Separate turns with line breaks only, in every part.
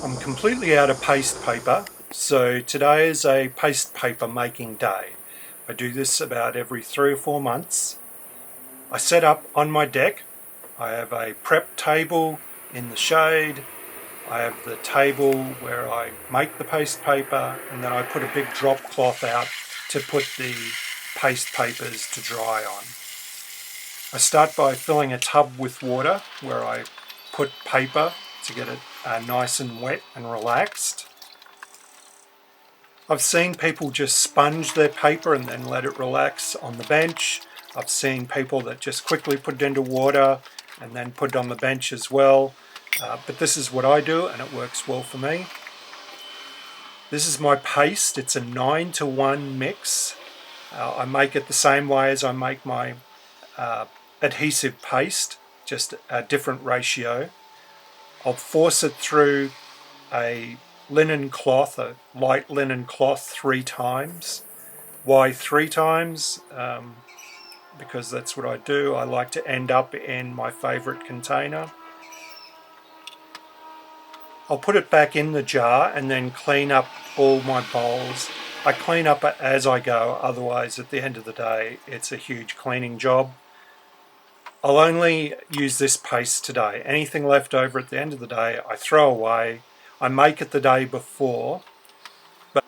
I'm completely out of paste paper, so today is a paste paper making day. I do this about every 3 or 4 months. I set up on my deck. I have a prep table in the shade. I have the table where I make the paste paper, and then I put a big drop cloth out to put the paste papers to dry on. I start by filling a tub with water where I put paper to get it nice and wet and relaxed. I've seen people just sponge their paper and then let it relax on the bench. I've seen people that just quickly put it into water and then put it on the bench as well. But this is what I do, and it works well for me. This is my paste. It's a 9-to-1 mix. I make it the same way as I make my adhesive paste, just a different ratio. I'll force it through a linen cloth, a light linen cloth, 3 times. Why 3 times? Because that's what I do. I like to end up in my favorite container. I'll put it back in the jar and then clean up all my bowls. I clean up as I go, otherwise at the end of the day it's a huge cleaning job. I'll only use this paste today. Anything left over at the end of the day I throw away. I make it the day before, but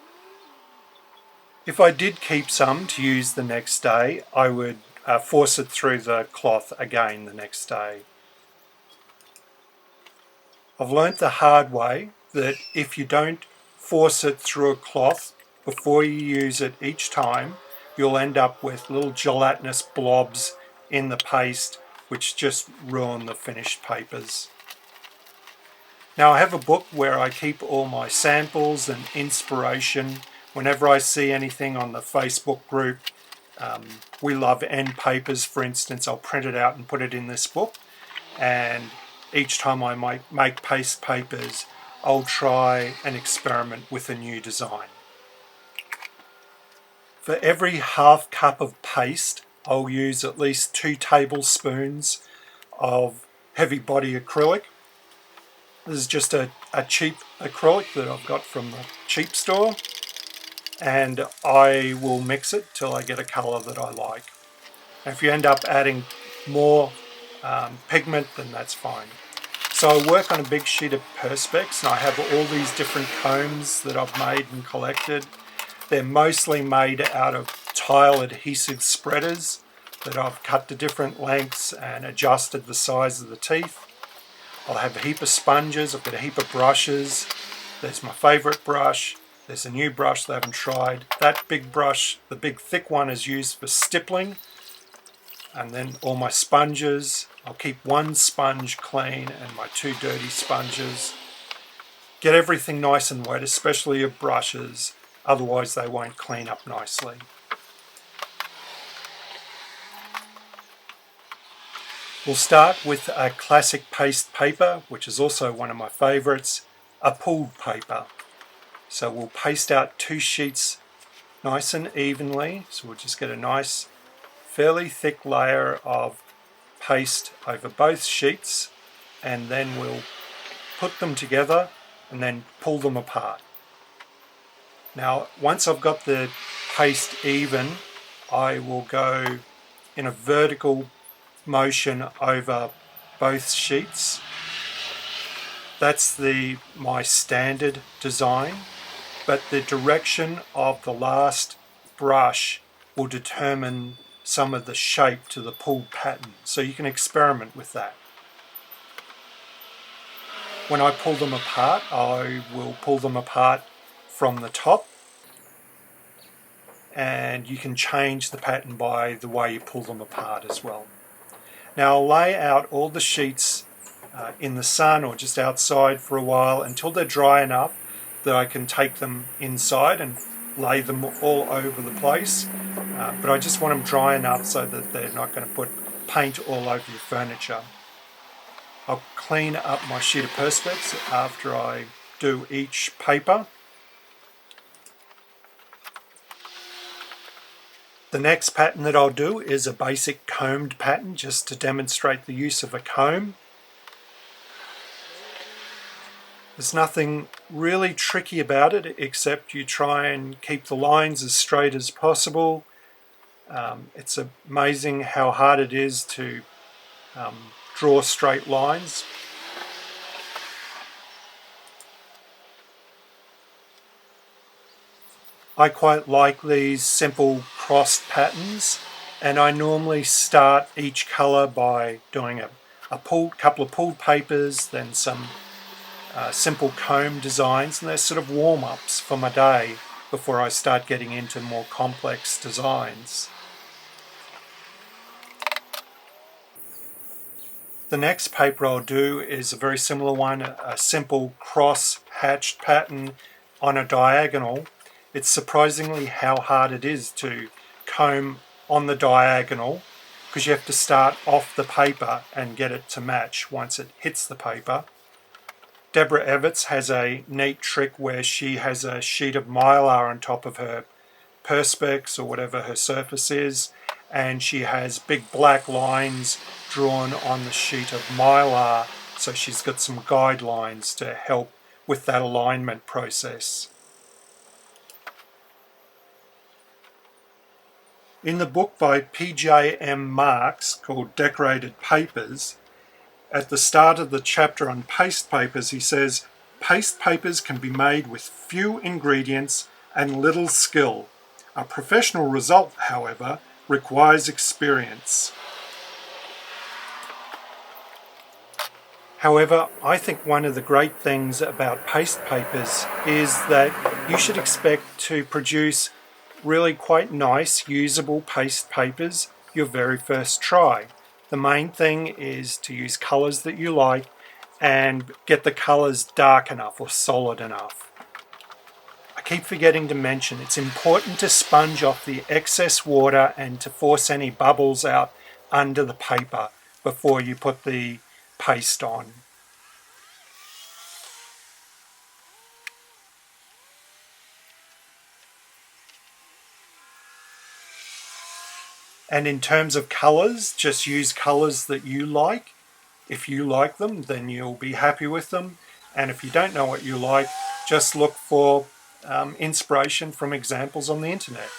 if I did keep some to use the next day, I would force it through the cloth again the next day. I've learnt the hard way that if you don't force it through a cloth before you use it each time, you'll end up with little gelatinous blobs in the paste which just ruin the finished papers. Now I have a book where I keep all my samples and inspiration. Whenever I see anything on the Facebook group, We Love End Papers, for instance, I'll print it out and put it in this book. And each time I make paste papers, I'll try and experiment with a new design. For every half cup of paste, I'll use at least 2 tablespoons of heavy body acrylic. This is just a cheap acrylic that I've got from the cheap store, and I will mix it till I get a colour that I like. And if you end up adding more pigment, then that's fine. So I work on a big sheet of Perspex, and I have all these different combs that I've made and collected. They're mostly made out of tile adhesive spreaders that I've cut to different lengths and adjusted the size of the teeth. I'll have a heap of sponges, I've got a heap of brushes. There's my favourite brush. There's a new brush that I haven't tried. That big brush, the big thick one, is used for stippling. And then all my sponges. I'll keep 1 sponge clean and my 2 dirty sponges. Get everything nice and wet, especially your brushes, otherwise they won't clean up nicely. We'll start with a classic paste paper, which is also one of my favourites, a pulled paper. So we'll paste out 2 sheets nice and evenly. So we'll just get a nice, fairly thick layer of paste over both sheets, and then we'll put them together and then pull them apart. Now, once I've got the paste even, I will go in a vertical motion over both sheets. That's my standard design, but the direction of the last brush will determine some of the shape to the pulled pattern, so you can experiment with that. When I pull them apart, I will pull them apart from the top, and you can change the pattern by the way you pull them apart as well. Now I'll lay out all the sheets in the sun or just outside for a while until they're dry enough that I can take them inside and lay them all over the place. But I just want them dry enough so that they're not going to put paint all over your furniture. I'll clean up my sheet of Perspex after I do each paper. The next pattern that I'll do is a basic combed pattern, just to demonstrate the use of a comb. There's nothing really tricky about it except you try and keep the lines as straight as possible. It's amazing how hard it is to draw straight lines. I quite like these simple crossed patterns, and I normally start each colour by doing a couple of pulled papers, then some simple comb designs, and they're sort of warm-ups for my day before I start getting into more complex designs. The next paper I'll do is a very similar one, a simple cross-hatched pattern on a diagonal. It's surprisingly how hard it is to comb on the diagonal, because you have to start off the paper and get it to match once it hits the paper. Deborah Evetts has a neat trick where she has a sheet of mylar on top of her perspex or whatever her surface is, and she has big black lines drawn on the sheet of mylar, so she's got some guidelines to help with that alignment process. In the book by P.J.M. Marks called Decorated Papers, at the start of the chapter on paste papers, he says, "Paste papers can be made with few ingredients and little skill. A professional result, however, requires experience." However, I think one of the great things about paste papers is that you should expect to produce really quite nice, usable paste papers your very first try. The main thing is to use colours that you like and get the colours dark enough or solid enough. I keep forgetting to mention it's important to sponge off the excess water and to force any bubbles out under the paper before you put the paste on. And in terms of colours, just use colours that you like. If you like them, then you'll be happy with them. And if you don't know what you like, just look for inspiration from examples on the internet.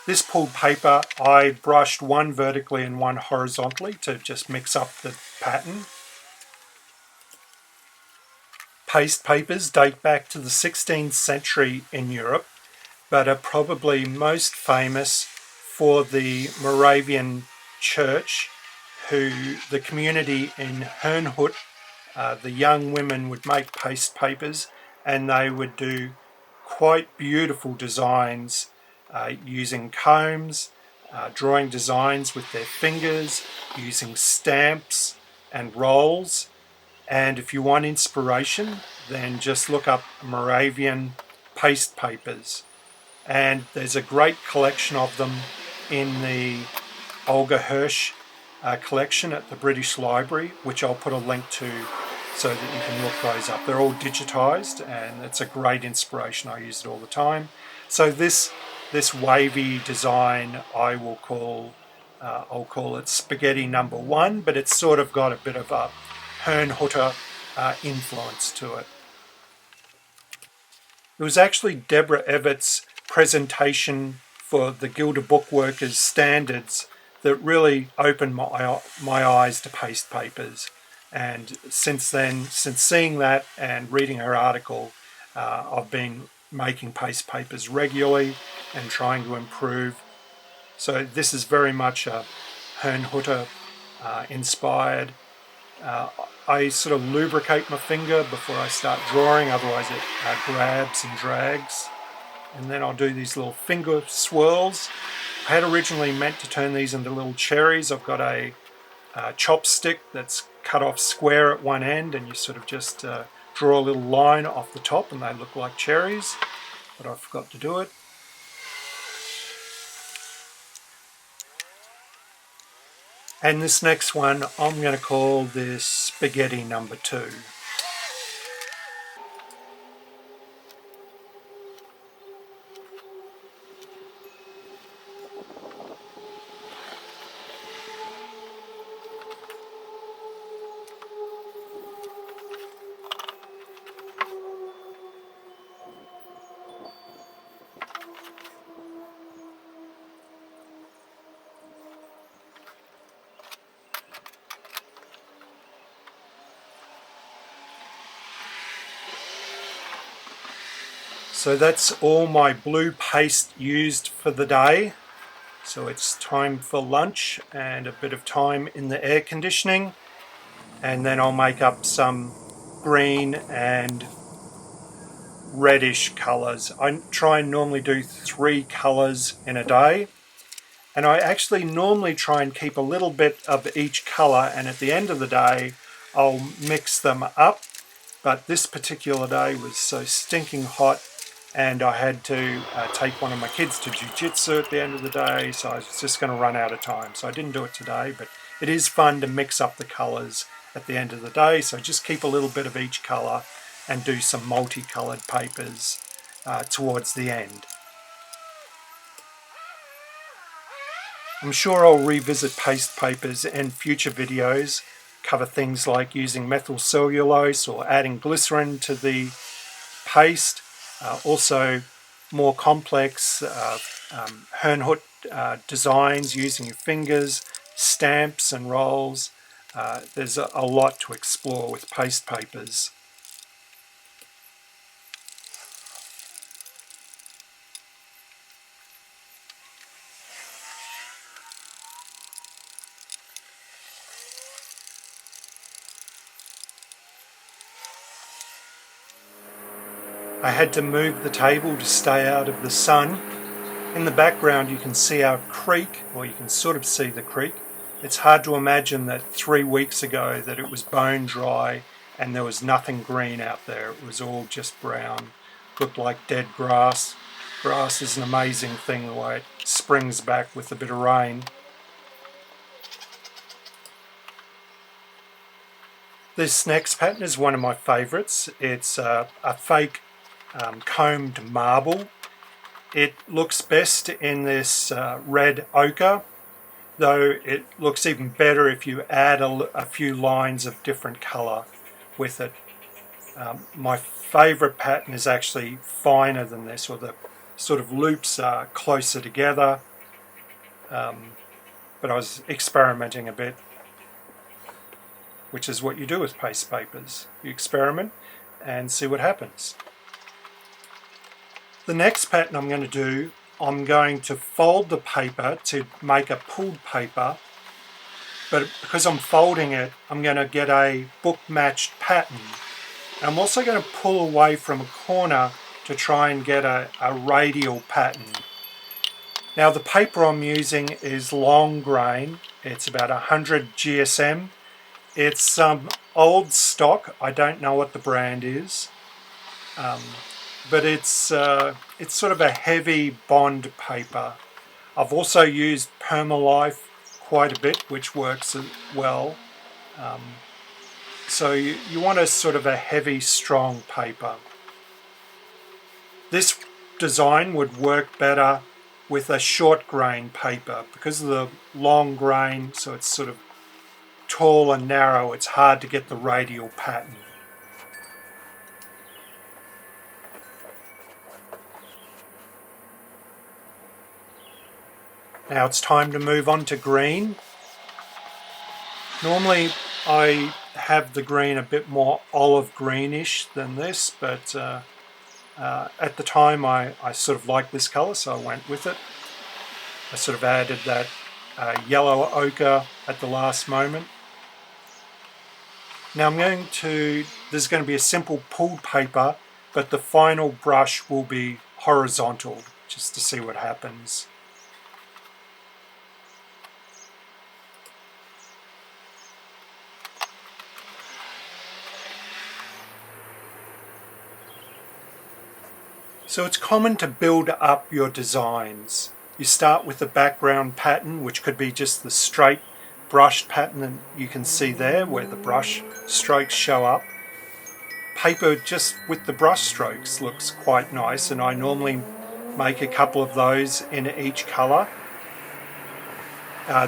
This pulled paper, I brushed one vertically and one horizontally to just mix up the pattern. Paste papers date back to the 16th century in Europe, but are probably most famous for the Moravian Church, who the community in Herrnhut, the young women would make paste papers, and they would do quite beautiful designs using combs, drawing designs with their fingers, using stamps and rolls. And if you want inspiration, then just look up Moravian paste papers. And there's a great collection of them in the Olga Hirsch collection at the British Library, which I'll put a link to so that you can look those up. They're all digitized, and it's a great inspiration. I use it all the time. So this wavy design I'll call it Spaghetti Number 1, but it's sort of got a bit of a Herrnhuter influence to it. It was actually Deborah Evetts' presentation for the Guild of Bookworkers standards that really opened my eyes to paste papers. And since then, since seeing that and reading her article, I've been making paste papers regularly and trying to improve. So this is very much a Herrnhuter inspired. I sort of lubricate my finger before I start drawing, otherwise it grabs and drags. And then I'll do these little finger swirls. I had originally meant to turn these into little cherries. I've got a chopstick that's cut off square at one end, and you sort of just draw a little line off the top and they look like cherries, but I forgot to do it. And this next one I'm going to call this Spaghetti Number 2. So that's all my blue paste used for the day. So it's time for lunch and a bit of time in the air conditioning, and then I'll make up some green and reddish colours. I try and normally do 3 colours in a day, and I actually normally try and keep a little bit of each colour, and at the end of the day I'll mix them up. But this particular day was so stinking hot, and I had to take one of my kids to jiu-jitsu at the end of the day, so I was just going to run out of time. So I didn't do it today, but it is fun to mix up the colours at the end of the day. So just keep a little bit of each colour and do some multicoloured papers towards the end. I'm sure I'll revisit paste papers in future videos, cover things like using methyl cellulose or adding glycerin to the paste, also more complex Herrnhut designs using your fingers, stamps and rolls. There's a lot to explore with paste papers. I had to move the table to stay out of the sun. In the background you can see our creek, or you can sort of see the creek. It's hard to imagine that 3 weeks ago that it was bone dry and there was nothing green out there. It was all just brown, looked like dead grass. Grass is an amazing thing, the way it springs back with a bit of rain. This next pattern is one of my favourites. It's a fake combed marble. It looks best in this red ochre, though it looks even better if you add a few lines of different colour with it. My favourite pattern is actually finer than this, or the sort of loops are closer together, but I was experimenting a bit, which is what you do with paste papers. You experiment and see what happens. The next pattern I'm going to do, I'm going to fold the paper to make a pulled paper, but because I'm folding it, I'm going to get a book matched pattern. I'm also going to pull away from a corner to try and get a radial pattern. Now the paper I'm using is long grain. It's about 100 GSM. It's some old stock. I don't know what the brand is. But it's sort of a heavy bond paper. I've also used Permalife quite a bit, which works well. So you want a sort of a heavy, strong paper. This design would work better with a short grain paper because of the long grain, so it's sort of tall and narrow. It's hard to get the radial pattern. Now it's time to move on to green. Normally I have the green a bit more olive greenish than this, but at the time I sort of liked this colour, so I went with it. I sort of added that yellow ochre at the last moment. Now there's going to be a simple pulled paper, but the final brush will be horizontal, just to see what happens. So it's common to build up your designs. You start with the background pattern, which could be just the straight brushed pattern that you can see there, where the brush strokes show up. Paper just with the brush strokes looks quite nice, and I normally make a couple of those in each colour.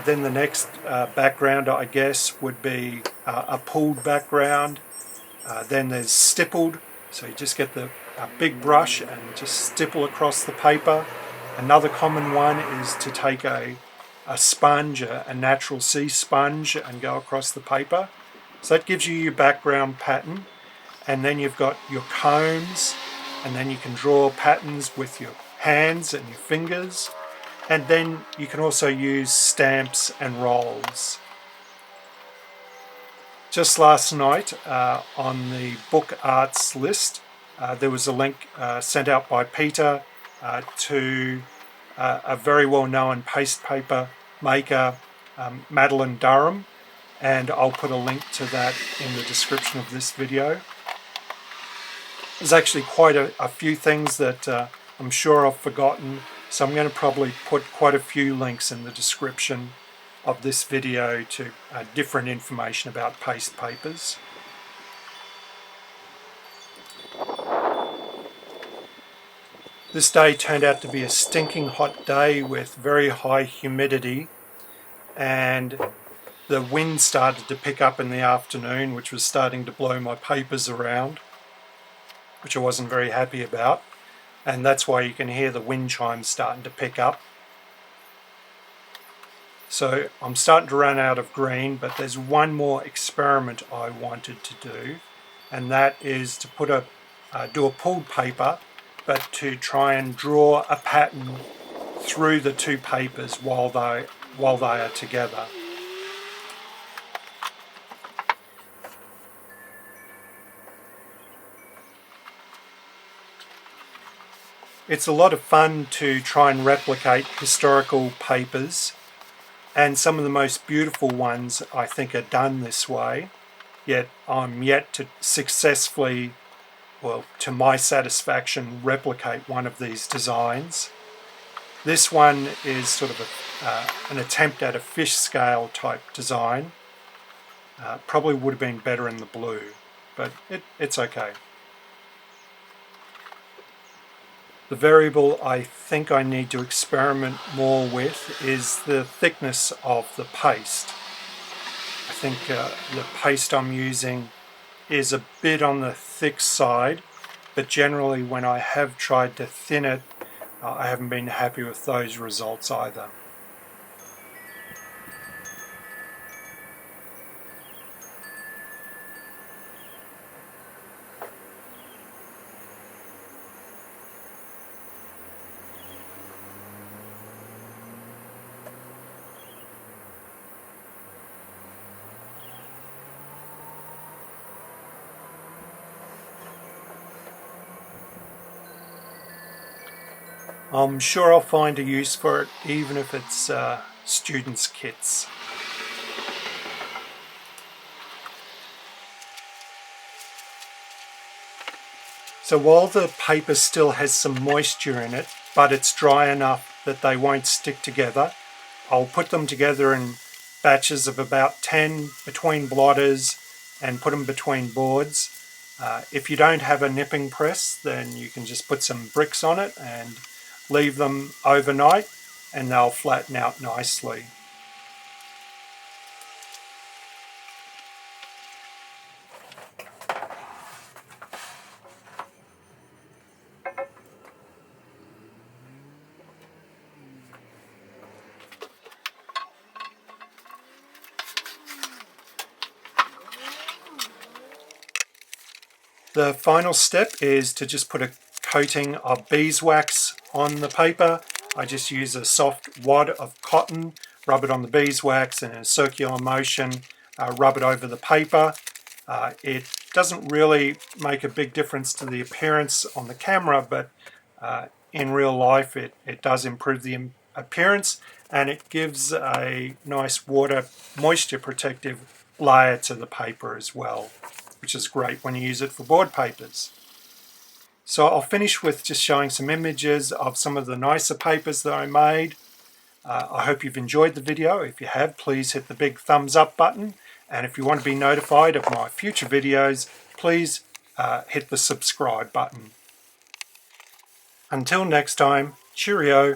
Then the next background, I guess, would be a pulled background. Then there's stippled, so you just get a big brush and just stipple across the paper. Another common one is to take a sponge, a natural sea sponge, and go across the paper. So that gives you your background pattern. And then you've got your combs, and then you can draw patterns with your hands and your fingers, and then you can also use stamps and rolls. Just last night on the book arts list, there was a link sent out by Peter to a very well-known paste paper maker, Madeline Durham, and I'll put a link to that in the description of this video. There's actually quite a few things that I'm sure I've forgotten, so I'm going to probably put quite a few links in the description of this video to different information about paste papers. This day turned out to be a stinking hot day with very high humidity, and the wind started to pick up in the afternoon, which was starting to blow my papers around, which I wasn't very happy about, and that's why you can hear the wind chimes starting to pick up. So I'm starting to run out of green, but there's one more experiment I wanted to do, and that is to do a pulled paper, but to try and draw a pattern through the two papers while they are together. It's a lot of fun to try and replicate historical papers, and some of the most beautiful ones I think are done this way, yet I'm yet to successfully, well, to my satisfaction, replicate one of these designs. This one is sort of an attempt at a fish scale type design. Probably would have been better in the blue, but it's okay. The variable I think I need to experiment more with is the thickness of the paste. I think the paste I'm using is a bit on the thick side, but generally when I have tried to thin it, I haven't been happy with those results either. I'm sure I'll find a use for it, even if it's students' kits. So while the paper still has some moisture in it, but it's dry enough that they won't stick together, I'll put them together in batches of about 10 between blotters and put them between boards. If you don't have a nipping press, then you can just put some bricks on it and leave them overnight and they'll flatten out nicely. The final step is to just put a coating of beeswax on the paper. I just use a soft wad of cotton, rub it on the beeswax and in a circular motion, rub it over the paper. It doesn't really make a big difference to the appearance on the camera, but in real life it does improve the appearance, and it gives a nice water moisture protective layer to the paper as well, which is great when you use it for board papers. So I'll finish with just showing some images of some of the nicer papers that I made. I hope you've enjoyed the video. If you have, please hit the big thumbs up button. And if you want to be notified of my future videos, please hit the subscribe button. Until next time, cheerio.